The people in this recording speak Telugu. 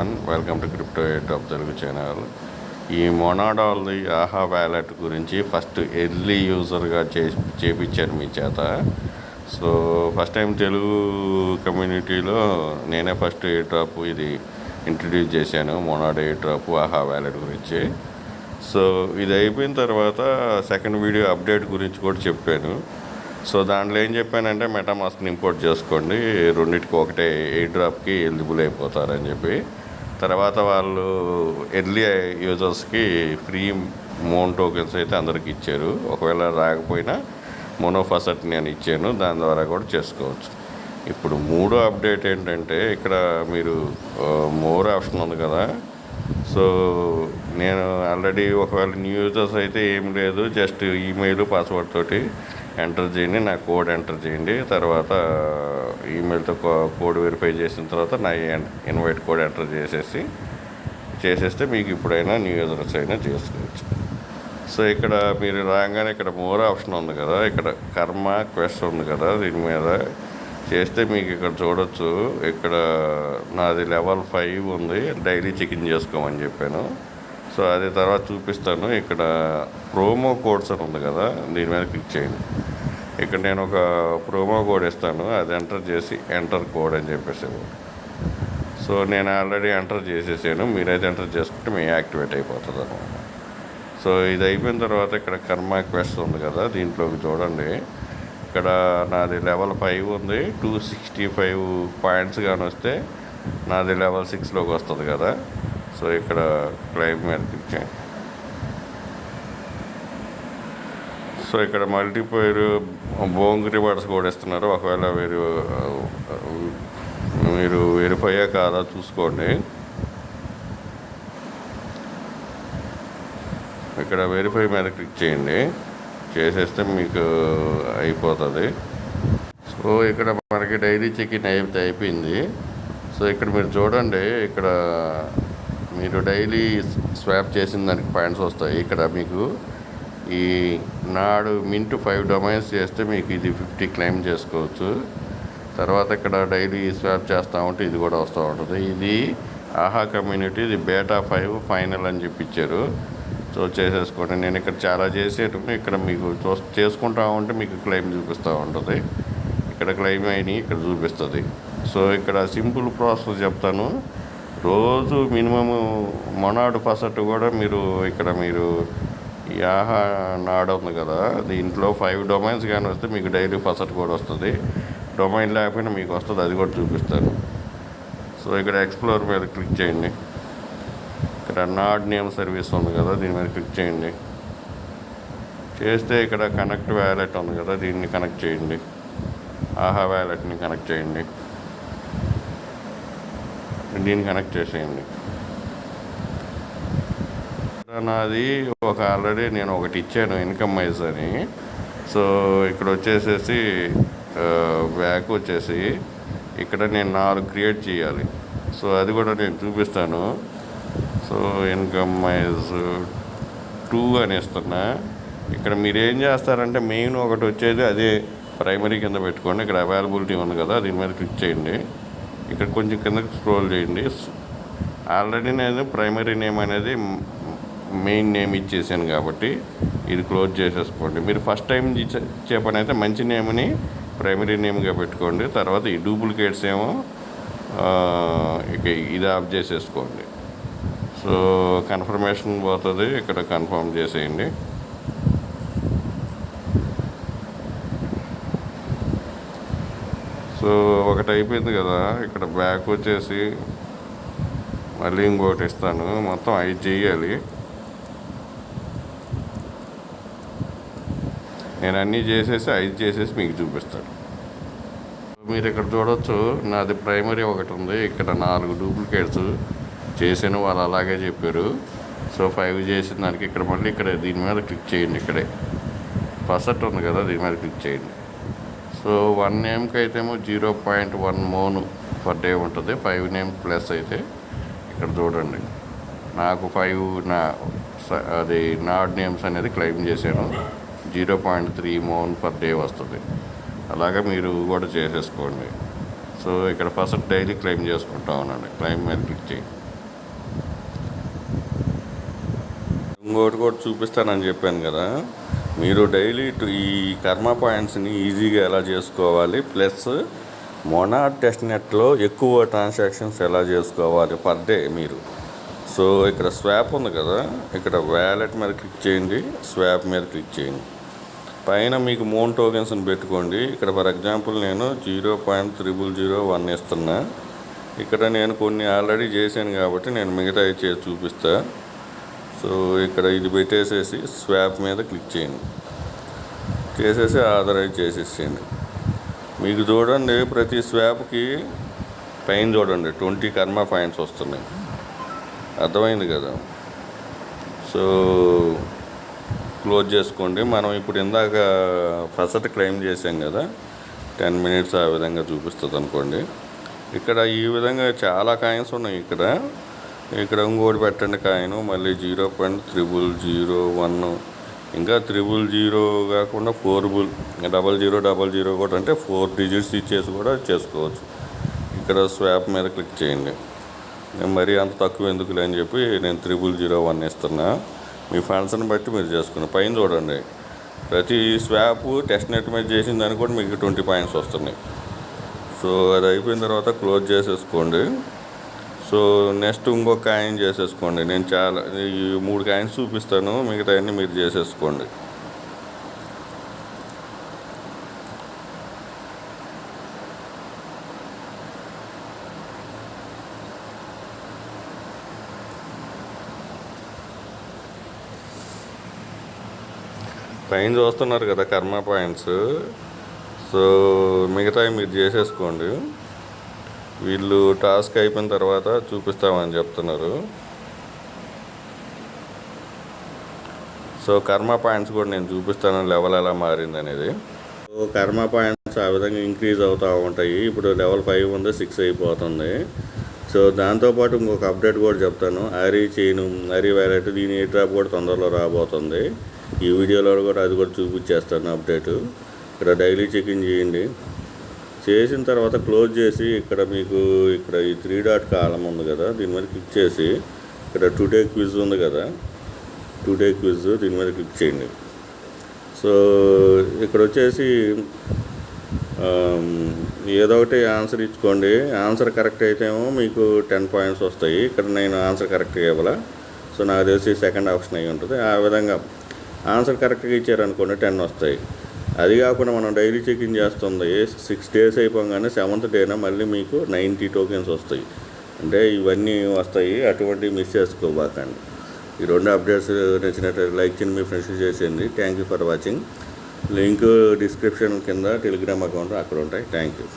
Everyone, welcome to crypto top Telugu channel. ఈ మొనాడాల్ది ఆహా వ్యాలెట్ గురించి ఫస్ట్ ఎర్లీ యూజర్గా చేపించాను మీ చేత. సో ఫస్ట్ టైం తెలుగు కమ్యూనిటీలో నేనే ఫస్ట్ ఎయిర్ డ్రాప్ ఇది ఇంట్రడ్యూస్ చేశాను, మొనాడో ఎయిర్ డ్రాప్ ఆహా వ్యాలెట్ గురించి. సో ఇది అయిపోయిన తర్వాత సెకండ్ వీడియో అప్డేట్ గురించి కూడా చెప్పాను. సో దాంట్లో ఏం చెప్పానంటే మెటామాస్క్ని ఇంపోర్ట్ చేసుకోండి, రెండింటికి ఒకటే ఎయిర్ డ్రాప్కి ఎలిజిబుల్ అయిపోతారని చెప్పి. తర్వాత వాళ్ళు ఎర్లీ యూజర్స్కి ఫ్రీ మోన్ టోకెన్స్ అయితే అందరికి ఇచ్చారు. ఒకవేళ రాకపోయినా మోనోఫాసెట్ నేను ఇచ్చాను, దాని ద్వారా కూడా చేసుకోవచ్చు. ఇప్పుడు మూడో అప్డేట్ ఏంటంటే ఇక్కడ మీరు మోర్ ఆప్షన్ ఉంది కదా. సో నేను ఆల్రెడీ ఒకవేళ న్యూ యూజర్స్ అయితే ఏం లేదు, జస్ట్ ఈమెయిల్ పాస్వర్డ్ తోటి ఎంటర్ చేయండి, నా కోడ్ ఎంటర్ చేయండి, తర్వాత ఈమెయిల్తో కోడ్ వెరిఫై చేసిన తర్వాత నా ఇన్వైట్ కోడ్ ఎంటర్ చేసేస్తే మీకు ఇప్పుడైనా న్యూ యూజర్స్ అయినా చేసుకోవచ్చు. సో ఇక్కడ మీరు రాగానే ఇక్కడ మోర్ ఆప్షన్ ఉంది కదా, ఇక్కడ కర్మ క్వెస్ట్ ఉంది కదా, దీని మీద చేస్తే మీకు ఇక్కడ చూడొచ్చు. ఇక్కడ నాది లెవెల్ 5 ఉంది, డైలీ చెకింగ్ చేసుకోమని చెప్పాను. సో అది తర్వాత చూపిస్తాను. ఇక్కడ ప్రోమో కోడ్స్ అని ఉంది కదా, దీని మీద క్లిక్ చేయండి. ఇక్కడ నేను ఒక ప్రోమో కోడ్ ఇస్తాను, అది ఎంటర్ చేసి ఎంటర్ కోడ్ అని చెప్పేసి. సో నేను ఆల్రెడీ ఎంటర్ చేసేసాను, మీరైతే ఎంటర్ చేసుకుంటే మీ యాక్టివేట్ అయిపోతుంది అనమాట. సో ఇది అయిపోయిన తర్వాత ఇక్కడ కర్మ క్వెస్ట్ ఉంది కదా, దీంట్లోకి చూడండి. ఇక్కడ నాది లెవెల్ 5 ఉంది, 265 పాయింట్స్ కానీ వస్తే నాది లెవెల్ 6లోకి వస్తుంది కదా. సో ఇక్కడ క్లైమ్ మీద క్లిక్ చేయండి. సో ఇక్కడ మల్టీప్లేయర్ బోంగ్ రివార్డ్స్ కూడా ఇస్తున్నారు. ఒకవేళ మీరు వెరిఫై కాదా చూసుకోండి. ఇక్కడ వెరిఫై మీద క్లిక్ చేయండి, చేసేస్తే మీకు అయిపోతుంది. సో ఇక్కడ మనకి డైలీ చెక్-ఇన్ అయిపోయింది. సో ఇక్కడ మీరు చూడండి, ఇక్కడ మీరు డైలీ స్వాప్ చేసిన దానికి పాయింట్స్ వస్తాయి. ఇక్కడ మీకు ఈ నాడు మింట్ 5 డొమైన్స్ చేస్తే మీకు ఇది 50 క్లెయిమ్ చేసుకోవచ్చు. తర్వాత ఇక్కడ డైలీ స్వాప్ చేస్తూ ఉంటే ఇది కూడా వస్తూ ఉంటుంది. ఇది ఆహా కమ్యూనిటీ, ఇది బేటా 5 ఫైనల్ అని చెప్పి ఇచ్చారు. సో చేసేసుకోండి. నేను ఇక్కడ చాలా చేసేటప్పుడు ఇక్కడ మీకు చేసుకుంటా ఉంటే మీకు క్లెయిమ్ చూపిస్తూ ఉంటుంది. ఇక్కడ క్లెయిమ్ అయినాయి ఇక్కడ చూపిస్తుంది. సో ఇక్కడ సింపుల్ ప్రాసెస్ చెప్తాను. రోజు మినిమము మొనాడు ఫసట్ కూడా మీరు ఈ ఆహా నాడు ఉంది కదా, దీంట్లో 5 డొమైన్స్ కానీ వస్తే మీకు డైలీ ఫసట్ కూడా వస్తుంది. డొమైన్ లేకపోయినా మీకు వస్తుంది, అది కూడా చూపిస్తాను. సో ఇక్కడ ఎక్స్ప్లోర్ మీద క్లిక్ చేయండి. ఇక్కడ నాడ్ నేమ్ సర్వీస్ ఉంది కదా, దీని మీద క్లిక్ చేయండి. చేస్తే ఇక్కడ కనెక్ట్ వ్యాలెట్ ఉంది కదా, దీన్ని కనెక్ట్ చేయండి. ఆహా వ్యాలెట్ని కనెక్ట్ చేయండి, దీన్ని కనెక్ట్ చేసేయండి. నాది ఆల్రెడీ నేను ఒకటి ఇచ్చాను, ఇన్కమ్ మైజ్ అని. సో ఇక్కడ వచ్చేసేసి బ్యాక్ వచ్చేసి ఇక్కడ నేను 4 క్రియేట్ చేయాలి. సో అది కూడా నేను చూపిస్తాను. సో ఇన్కమ్ మైజ్ 2 అని ఇస్తున్నా. ఇక్కడ మీరు ఏం చేస్తారంటే మెయిన్ ఒకటి వచ్చేది అదే ప్రైమరీ కింద పెట్టుకోండి. ఇక్కడ అవైలబిలిటీ ఉంది కదా, దీని మీద క్లిక్ చేయండి. ఇక్కడ కొంచెం కిందకి స్క్రోల్ చేయండి. ఆల్రెడీ నేను ప్రైమరీ నేమ్ అనేది మెయిన్ నేమ్ ఇచ్చేసాను కాబట్టి ఇది క్లోజ్ చేసేసుకోండి. మీరు ఫస్ట్ టైం ఇచ్చే పని అయితే మంచి నేమ్ని ప్రైమరీ నేమ్గా పెట్టుకోండి. తర్వాత ఈ డూప్లికేట్స్ ఏమో ఇక ఇది ఆఫ్ చేసేసుకోండి. సో కన్ఫర్మేషన్ పోతుంది, ఇక్కడ కన్ఫర్మ్ చేసేయండి. సో ఒకటి అయిపోయింది కదా, ఇక్కడ బ్యాక్ వచ్చేసి మళ్ళీ ఇంకోటి ఇస్తాను. మొత్తం 5 చేయాలి. నేను అన్నీ చేసేసి 5 చేసేసి మీకు చూపిస్తాను. మీరు ఇక్కడ చూడవచ్చు, నాది ప్రైమరీ ఒకటి ఉంది, ఇక్కడ 4 డూప్లికేట్స్ చేసాను, వాళ్ళు అలాగే చెప్పారు. సో 5 చేసిన దానికి ఇక్కడ మళ్ళీ ఇక్కడ దీని మీద క్లిక్ చేయండి. ఇక్కడే ఫసట్ ఉంది కదా, దీని మీద క్లిక్ చేయండి. సో 1 నేమ్కి అయితేమో 0.1 మోన్ పర్ డే ఉంటుంది. 5 నేమ్ ప్లస్ అయితే ఇక్కడ చూడండి, నాకు 5 అది నాడ్ నేమ్స్ అనేది క్లెయిమ్ చేశాను, 0.3 మోన్ పర్ డే వస్తుంది. అలాగే మీరు కూడా చేసేసుకోండి. సో ఇక్కడ ఫస్ట్ డైలీ క్లెయిమ్ చేసుకుంటా ఉన్నాను. క్లెయిమ్ మీద క్లిక్ చేయండి. ఇంకోటి కూడా చూపిస్తానని చెప్పాను కదా, మీరు డైలీ ఈ కర్మ పాయింట్స్ని ఈజీగా ఎలా చేసుకోవాలి, ప్లస్ మొనాడ్ టెస్ట్ నెట్లో ఎక్కువ ట్రాన్సాక్షన్స్ ఎలా చేసుకోవాలి పర్ డే మీరు. సో ఇక్కడ స్వాప్ ఉంది కదా, ఇక్కడ వ్యాలెట్ మీద క్లిక్ చేయండి, స్వాప్ మీద క్లిక్ చేయండి. పైన మీకు మోన్ టోకెన్స్ని పెట్టుకోండి. ఇక్కడ ఫర్ ఎగ్జాంపుల్ నేను 0.001 ఇస్తున్నా. ఇక్కడ నేను కొన్ని ఆల్రెడీ చేశాను కాబట్టి నేను మిగతా చేసి చూపిస్తా. సో ఇక్కడ ఇది పెట్టేసేసి స్వాప్ మీద క్లిక్ చేయండి, చేసేసి ఆథరైజ్ చేసేసేయండి. మీకు చూడండి ప్రతి స్వాప్కి పైన చూడండి 20 కర్మ పాయింట్స్ వస్తున్నాయి. అర్థమైంది కదా. సో క్లోజ్ చేసుకోండి. మనం ఇప్పుడు ఇందాక ఫస్ట్ క్లెయిమ్ చేసాం కదా, 10 minutes ఆ విధంగా చూపిస్తుంది అనుకోండి. ఇక్కడ ఈ విధంగా చాలా కాయిన్స్ ఉన్నాయి. ఇక్కడ ఇంకోటి పెట్టండి కాయిన్, మళ్ళీ 0.001, ఇంకా 000 కాకుండా 40000 కూడా, అంటే 4 digits ఇచ్చేసి కూడా చేసుకోవచ్చు. ఇక్కడ స్వాప్ మీద క్లిక్ చేయండి. నేను మరీ అంత తక్కువ ఎందుకులే అని చెప్పి నేను 0001 ఇస్తున్నా. మీ ఫండ్స్ని బట్టి మీరు చేసుకుని పైన చూడండి, ప్రతి స్వాప్ టెస్ట్ నెట్ మీద చేసిన దానికి కూడా మీకు 20 పాయింట్స్ వస్తున్నాయి. సో అది అయిపోయిన తర్వాత క్లోజ్ చేసేసుకోండి. సో నెక్స్ట్ ఇంకొక కాయిన్ చేసేసుకోండి. నేను ఈ 3 కాయిన్స్ చూపిస్తాను, మిగతా అన్నీ మీరు చేసేసుకోండి. పైన చూస్తున్నారు కదా కర్మ పాయింట్స్. సో మిగతావి మీరు చేసేసుకోండి. వీళ్ళు టాస్క్ అయిపోయిన తర్వాత చూపిస్తామని చెప్తున్నారు. సో కర్మ పాయింట్స్ కూడా నేను చూపిస్తాను లెవెల్ ఎలా మారింది అనేది. సో కర్మ పాయింట్స్ ఆ విధంగా ఇంక్రీజ్ అవుతూ ఉంటాయి. ఇప్పుడు లెవెల్ 5 ఉంది, 6 అయిపోతుంది. సో దాంతోపాటు ఇంకొక అప్డేట్ కూడా చెప్తాను. ఆరీ చైన్, ఆరీ వ్యాలెట్, దీని ఏ డ్రాప్ కూడా తొందరలో రాబోతుంది. ఈ వీడియోలో కూడా అది కూడా చూపించేస్తాను అప్డేటు. ఇక్కడ డైలీ చెకింగ్ చేయండి. చేసిన తర్వాత క్లోజ్ చేసి ఇక్కడ మీకు ఇక్కడ ఈ 3 డాట్ కాలం ఉంది కదా, దీని మీద క్లిక్ చేసి ఇక్కడ టుడే క్విజ్ ఉంది కదా, టుడే క్విజ్ దీని మీద క్లిక్ చేయండి. సో ఇక్కడ వచ్చేసి ఏదో ఒకటి ఆన్సర్ ఇచ్చుకోండి. ఆన్సర్ కరెక్ట్ అయితే ఏమో మీకు 10 పాయింట్స్ వస్తాయి. ఇక్కడ నేను ఆన్సర్ కరెక్ట్గా ఇవ్వాలా, సో నాకు తెలిసి సెకండ్ ఆప్షన్ అయి ఉంటుంది. ఆ విధంగా ఆన్సర్ కరెక్ట్గా ఇచ్చారనుకోండి 10 వస్తాయి. అది కాకుండా మనం డైలీ చెకింగ్ చేస్తుంది 6 days అయిపోగానే 7th డేన మళ్ళీ మీకు 90 టోకెన్స్ వస్తాయి. అంటే ఇవన్నీ వస్తాయి, అటువంటివి మిస్ చేసుకోబాకండి. ఈ 2 అప్డేట్స్ నచ్చినట్టు లైక్ చేయండి, మీ ఫ్రెండ్స్కి చేసేయండి. Thank you for watching. Link description కింద టెలిగ్రామ్ అకౌంట్ అక్కడ ఉంటాయి. Thank you.